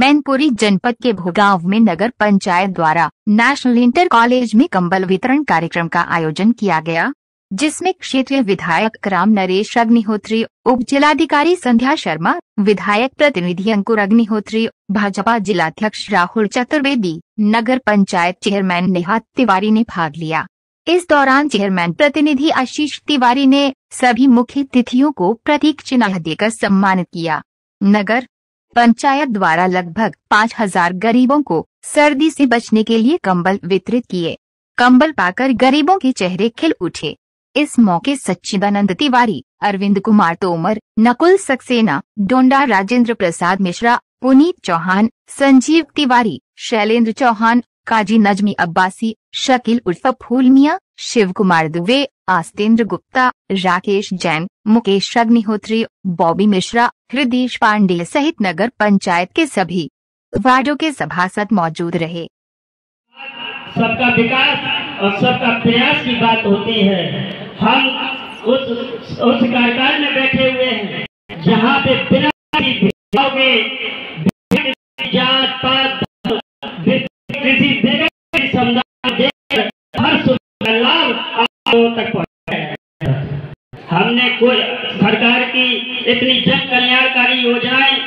मैनपुरी जनपद के भोगांव में नगर पंचायत द्वारा नेशनल इंटर कॉलेज में कंबल वितरण कार्यक्रम का आयोजन किया गया, जिसमें क्षेत्रीय विधायक राम नरेश अग्निहोत्री, उप जिलाधिकारी संध्या शर्मा, विधायक प्रतिनिधि अंकुर अग्निहोत्री, भाजपा जिलाध्यक्ष राहुल चतुर्वेदी, नगर पंचायत चेयरमैन नेहा तिवारी ने भाग लिया। इस दौरान चेयरमैन प्रतिनिधि आशीष तिवारी ने सभी मुख्य अतिथियों को प्रतीक चिन्ह देकर सम्मानित किया। नगर पंचायत द्वारा लगभग 5000 गरीबों को सर्दी से बचने के लिए कंबल वितरित किए। कंबल पाकर गरीबों के चेहरे खिल उठे। इस मौके सच्चिदानंद तिवारी, अरविंद कुमार तोमर, नकुल सक्सेना, डोंडा राजेंद्र प्रसाद मिश्रा, पुनीत चौहान, संजीव तिवारी, शैलेंद्र चौहान, काजी नजमी अब्बासी, शकील उर्फ फूल मियां, शिव कुमार दुबे, आस्तेंद्र गुप्ता, राकेश जैन, मुकेश अग्निहोत्री, बॉबी मिश्रा, हृदीश पांडे सहित नगर पंचायत के सभी वार्डों के सभासद मौजूद रहे। सबका विकास और सबका प्रयास की बात होती है। हम उस कार्यकाल में बैठे हुए हैं जहाँ पे बिना भेदभाव के जात पात किसी समुदाय हर लाभ आप लोगों तक पहुँचाया। हमने कोई सरकार की इतनी जन कल्याणकारी योजनाएं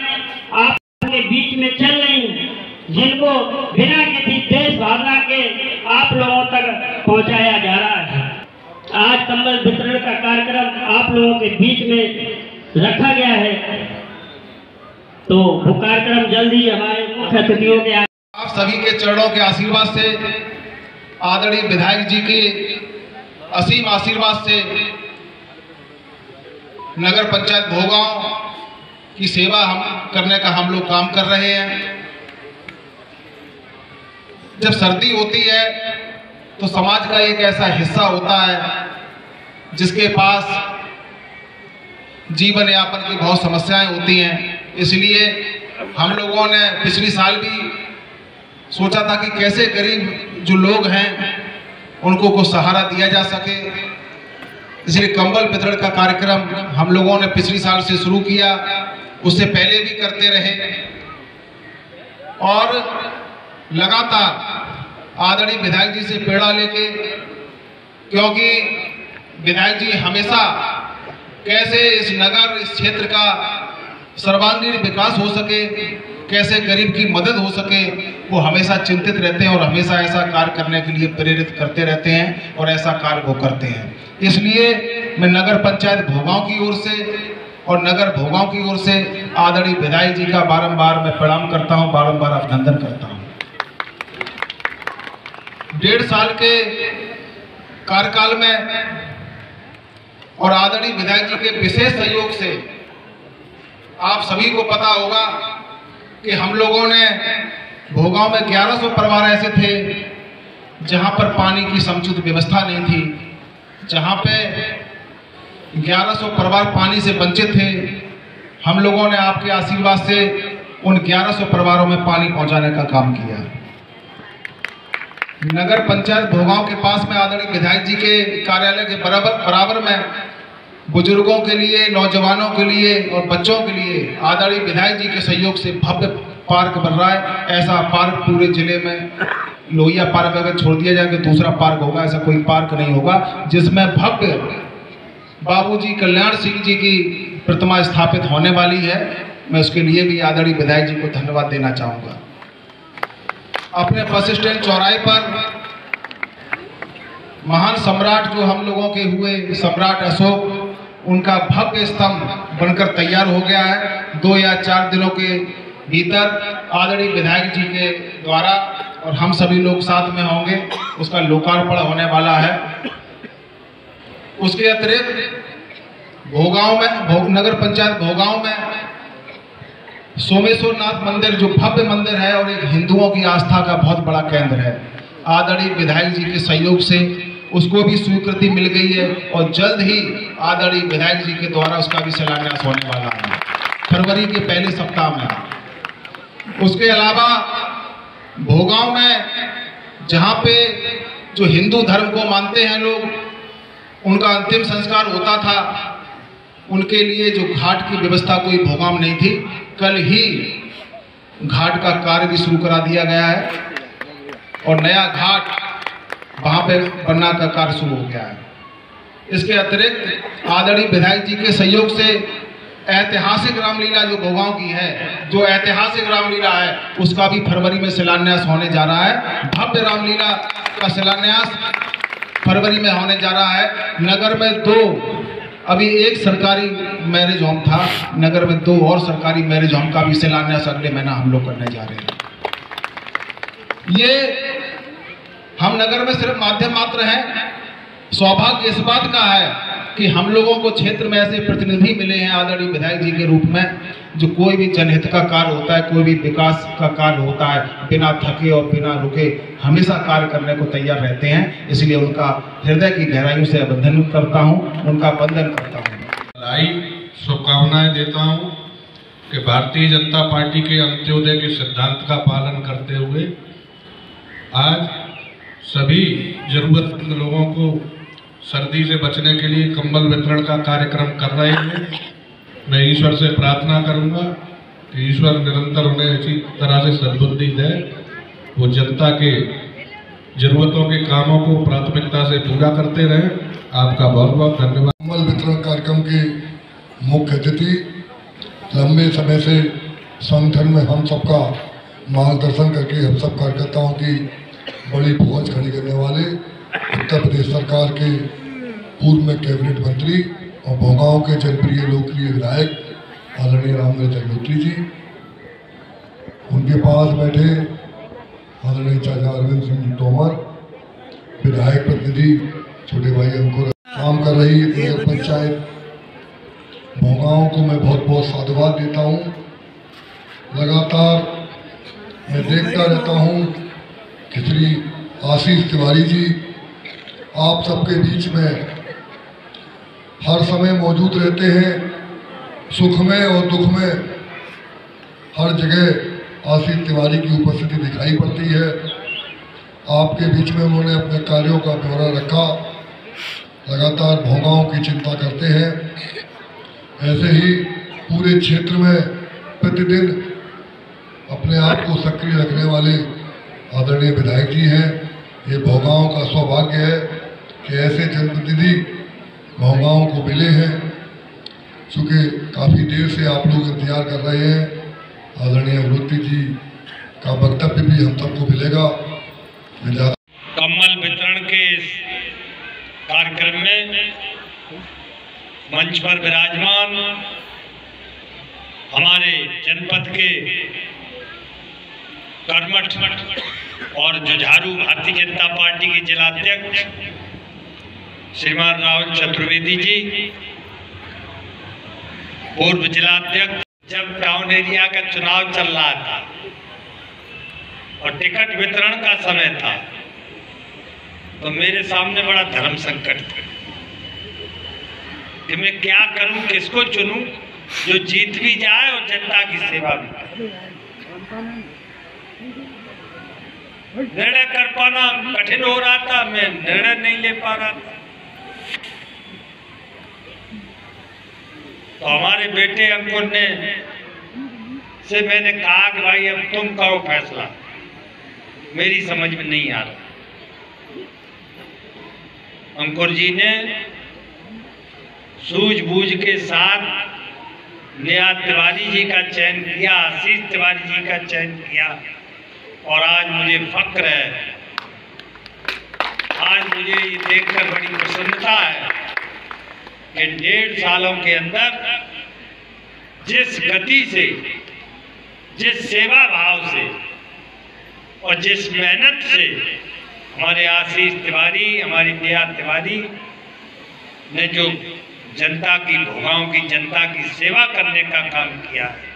आपके बीच में चल रही हैं, जिनको बिना किसी देश भावना के आप लोगों तक पहुंचाया जा रहा है। आज कंबल वितरण का कार्यक्रम आप लोगों के बीच में रखा गया है, तो वो कार्यक्रम जल्दी हमारे मुख्य अतिथियों के आप सभी के चरणों के आशीर्वाद से, आदरणीय विधायक जी के असीम आशीर्वाद से नगर पंचायत भोगांव की सेवा करने का हम लोग काम कर रहे हैं। जब सर्दी होती है तो समाज का एक ऐसा हिस्सा होता है जिसके पास जीवन यापन की बहुत समस्याएं होती हैं। इसलिए हम लोगों ने पिछली साल भी सोचा था कि कैसे गरीब जो लोग हैं उनको को सहारा दिया जा सके। इसलिए कंबल वितरण का कार्यक्रम हम लोगों ने पिछली साल से शुरू किया, उससे पहले भी करते रहे और लगातार आदरणीय विधायक जी से प्रेरणा लेके, क्योंकि विधायक जी हमेशा कैसे इस नगर इस क्षेत्र का सर्वांगीण विकास हो सके, कैसे गरीब की मदद हो सके, वो हमेशा चिंतित रहते हैं और हमेशा ऐसा कार्य करने के लिए प्रेरित करते रहते हैं और ऐसा कार्य वो करते हैं। इसलिए मैं नगर पंचायत भोगांव की ओर से और नगर भोगांव की ओर से आदरणीय विधायक जी का बारंबार मैं प्रणाम करता हूं, बारंबार अभिनंदन करता हूं। 1.5 साल के कार्यकाल में और आदरणीय विधायक जी के विशेष सहयोग से आप सभी को पता होगा कि हम लोगों ने भोगांव में 1100 परिवार ऐसे थे जहां पर पानी की समुचित व्यवस्था नहीं थी, जहां पे 1100 परिवार पानी से वंचित थे। हम लोगों ने आपके आशीर्वाद से उन 1100 परिवारों में पानी पहुंचाने का काम किया। नगर पंचायत भोगांव के पास में आदरणीय विधायक जी के कार्यालय के बराबर में बुजुर्गों के लिए, नौजवानों के लिए और बच्चों के लिए आदरणीय विधायक जी के सहयोग से भव्य पार्क बन रहा है। ऐसा पार्क पूरे जिले में लोहिया पार्क अगर छोड़ दिया जाए कि दूसरा पार्क होगा, ऐसा कोई पार्क नहीं होगा जिसमें भव्य बाबूजी कल्याण सिंह जी की प्रतिमा स्थापित होने वाली है। मैं उसके लिए भी आदरणीय विधायक जी को धन्यवाद देना चाहूँगा। अपने बस स्टैंड चौराहे पर महान सम्राट जो हम लोगों के हुए सम्राट अशोक, उनका भव्य स्तंभ बनकर तैयार हो गया है। 2 या 4 दिनों के भीतर आदरणीय विधायक जी के द्वारा और हम सभी लोग साथ में होंगे, उसका लोकार्पण होने वाला है। उसके अतिरिक्त भोगांव में नगर पंचायत भोगांव में सोमेश्वर नाथ मंदिर जो भव्य मंदिर है और एक हिंदुओं की आस्था का बहुत बड़ा केंद्र है, आदरणीय विधायक जी के सहयोग से उसको भी स्वीकृति मिल गई है और जल्द ही आदरणीय विधायक जी के द्वारा उसका भी शिलान्यास होने वाला है, फरवरी के पहले सप्ताह में। उसके अलावा भोगांव में जहाँ पे जो हिंदू धर्म को मानते हैं लोग, उनका अंतिम संस्कार होता था, उनके लिए जो घाट की व्यवस्था कोई भोगांव नहीं थी। कल ही घाट का कार्य भी शुरू करा दिया गया है और नया घाट वहाँ पे बनना का कार्य शुरू हो गया है। इसके अतिरिक्त आदरणीय विधायक जी के सहयोग से ऐतिहासिक रामलीला जो भोगांव की है, जो ऐतिहासिक रामलीला है, उसका भी फरवरी में शिलान्यास होने जा रहा है। भव्य रामलीला का शिलान्यास फरवरी में होने जा रहा है। नगर में 2, अभी एक सरकारी मैरिज होम था, नगर में 2 और सरकारी मैरिज होम का भी शिलान्यास अगले महीना हम लोग करने जा रहे हैं। ये हम नगर में सिर्फ माध्यम मात्र हैं। सौभाग्य इस बात का है कि हम लोगों को क्षेत्र में ऐसे प्रतिनिधि मिले हैं आदरणीय विधायक जी के रूप में, जो कोई भी जनहित का कार्य होता है, कोई भी विकास का कार्य होता है, बिना थके और बिना रुके हमेशा कार्य करने को तैयार रहते हैं। इसलिए उनका हृदय की गहराइयों से अभिनंदन करता हूं, उनका वंदन करता हूं। शुभकामनाएं देता हूं कि भारतीय जनता पार्टी के अंत्योदय के सिद्धांत का पालन करते हुए आज सभी जरूरतमंद लोगों को सर्दी से बचने के लिए कंबल वितरण का कार्यक्रम कर रहे हैं। मैं ईश्वर से प्रार्थना करूंगा कि ईश्वर निरंतर उन्हें इसी तरह से सद्बुद्धि दे, वो जनता के जरूरतों के कामों को प्राथमिकता से पूरा करते रहें। आपका बहुत बहुत धन्यवाद। कंबल वितरण कार्यक्रम के मुख्य अतिथि, लंबे समय से संगठन में हम सबका मार्गदर्शन करके हम सब कार्यकर्ताओं की बड़ी पहुंच खड़ी करने वाले उत्तर प्रदेश सरकार के पूर्व में कैबिनेट मंत्री और भोगांव के जनप्रिय लोकप्रिय विधायक आदरणीय रामनीला अग्निहोत्री जी, उनके पास बैठे आदरणीय चाचा अरविंद सिंह जी तोमर, विधायक प्रतिनिधि छोटे भाई अंकुर, काम कर रही नगर पंचायत भोगांव को मैं बहुत बहुत साधुवाद देता हूँ। लगातार मैं देखता रहता हूँ कि श्री आशीष तिवारी जी आप सबके बीच में हर समय मौजूद रहते हैं, सुख में और दुख में हर जगह आशीष तिवारी की उपस्थिति दिखाई पड़ती है। आपके बीच में उन्होंने अपने कार्यों का ब्यौरा रखा, लगातार भोगांव की चिंता करते हैं। ऐसे ही पूरे क्षेत्र में प्रतिदिन अपने आप को सक्रिय रखने वाले आदरणीय विधायक जी हैं। ये भोगांव का सौभाग्य है कि ऐसे जनप्रतिनिधि भोगांव को मिले हैं। चूँकि काफ़ी देर से आप लोग इंतजार कर रहे हैं, आदरणीय अग्निहोत्री जी का वक्तव्य भी हम सबको मिलेगा। कम्बल वितरण के इस कार्यक्रम में मंच पर विराजमान हमारे जनपद के कर्मठ और जुझारू भारतीय जनता पार्टी के जिलाध्यक्ष श्रीमान राहुल चतुर्वेदी जी, पूर्व जिलाध्यक्ष, जब टाउन एरिया का चुनाव चल रहा था और टिकट वितरण का समय था तो मेरे सामने बड़ा धर्म संकट था कि मैं क्या करूं, किसको चुनूं जो जीत भी जाए और जनता की सेवा भी करे। निर्णय कर पाना कठिन हो रहा था, मैं निर्णय नहीं ले पा रहा था। तो हमारे बेटे अंकुर ने से मैंने कहा कि भाई अब तुम करो फैसला, मेरी समझ में नहीं आ रहा। अंकुर जी ने सूझबूझ के साथ नेहा तिवारी जी का चयन किया, आशीष तिवारी जी का चयन किया और आज मुझे फक्र है, आज मुझे ये देखकर बड़ी प्रसन्नता है कि 1.5 सालों के अंदर जिस गति से, जिस सेवा भाव से और जिस मेहनत से हमारे आशीष तिवारी, हमारी नेहा तिवारी ने जो जनता की, भोगांव की जनता की सेवा करने का काम किया है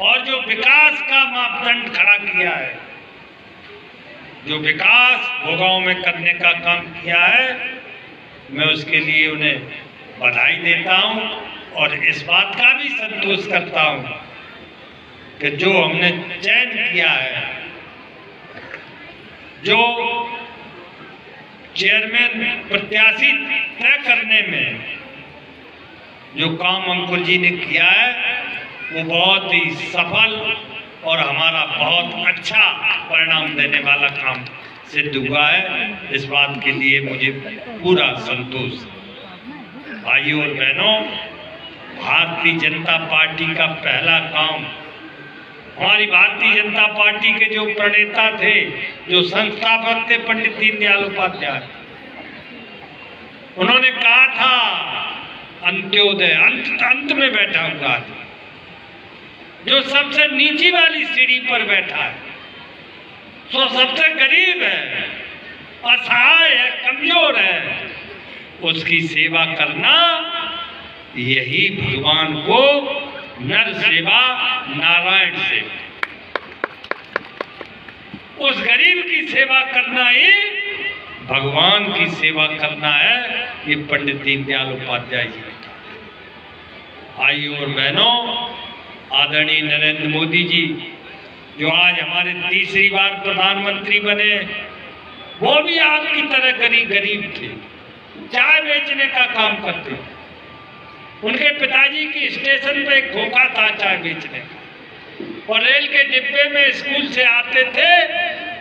और जो विकास का मापदंड खड़ा किया है, जो विकास भोगांव में करने का काम किया है, मैं उसके लिए उन्हें बधाई देता हूं और इस बात का भी संतोष करता हूं कि जो हमने चयन किया है, जो चेयरमैन प्रत्याशी तय करने में जो काम अंकुर जी ने किया है वो बहुत ही सफल और हमारा बहुत अच्छा परिणाम देने वाला काम सिद्ध हुआ है। इस बात के लिए मुझे पूरा संतोष। भाइयों और बहनों, भारतीय जनता पार्टी का पहला काम, हमारी भारतीय जनता पार्टी के जो प्रणेता थे, जो संस्थापक थे, पंडित दीनदयाल उपाध्याय, उन्होंने कहा था अंत्योदय अंत में बैठा हुआ था, जो सबसे नीची वाली सीढ़ी पर बैठा है, जो सबसे गरीब है, असहाय है, कमजोर है, उसकी सेवा करना, यही भगवान को नर सेवा नारायण सेवा, उस गरीब की सेवा करना ही भगवान की सेवा करना है। ये पंडित दीनदयाल उपाध्याय जी ने कहा। भाइयों और बहनों, आदरणीय नरेंद्र मोदी जी जो आज हमारे तीसरी बार प्रधानमंत्री बने, वो भी आपकी तरह गरीब थे, चाय बेचने का काम करते थे। उनके पिताजी की स्टेशन पे एक खोखा था चाय बेचने का, और रेल के डिब्बे में स्कूल से आते थे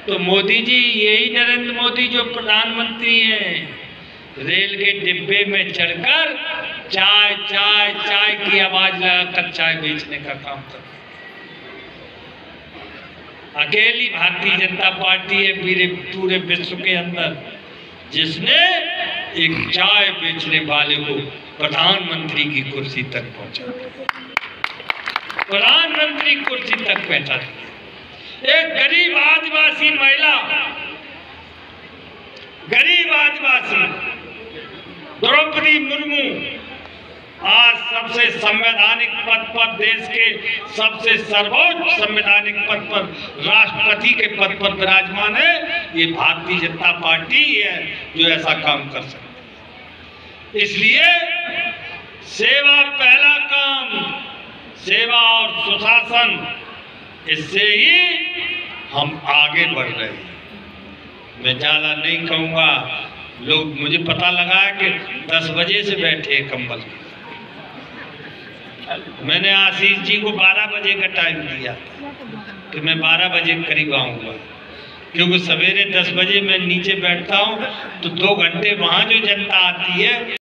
तो मोदी जी, यही नरेंद्र मोदी जो प्रधानमंत्री हैं, रेल के डिब्बे में चढ़कर चाय चाय चाय की आवाज लगाकर चाय बेचने का काम करते। अकेली भारतीय जनता पार्टी है पूरे विश्व के अंदर जिसने एक चाय बेचने वाले को प्रधानमंत्री की कुर्सी तक पहुंचा, प्रधानमंत्री कुर्सी तक बैठा था। एक गरीब आदिवासी महिला, गरीब आदिवासी द्रौपदी मुर्मू आज सबसे संवैधानिक पद पर, देश के सबसे सर्वोच्च संवैधानिक पद पर, राष्ट्रपति के पद पर विराजमान है। ये भारतीय जनता पार्टी है जो ऐसा काम कर सकती है। इसलिए सेवा पहला काम, सेवा और सुशासन, इससे ही हम आगे बढ़ रहे हैं। मैं ज्यादा नहीं कहूँगा, लोग, मुझे पता लगा है कि 10 बजे से बैठे हैं कंबल। मैंने आशीष जी को 12 बजे का टाइम दिया कि मैं 12 बजे करीब आऊँगा, क्योंकि सवेरे 10 बजे मैं नीचे बैठता हूँ तो 2 घंटे वहाँ जो जनता आती है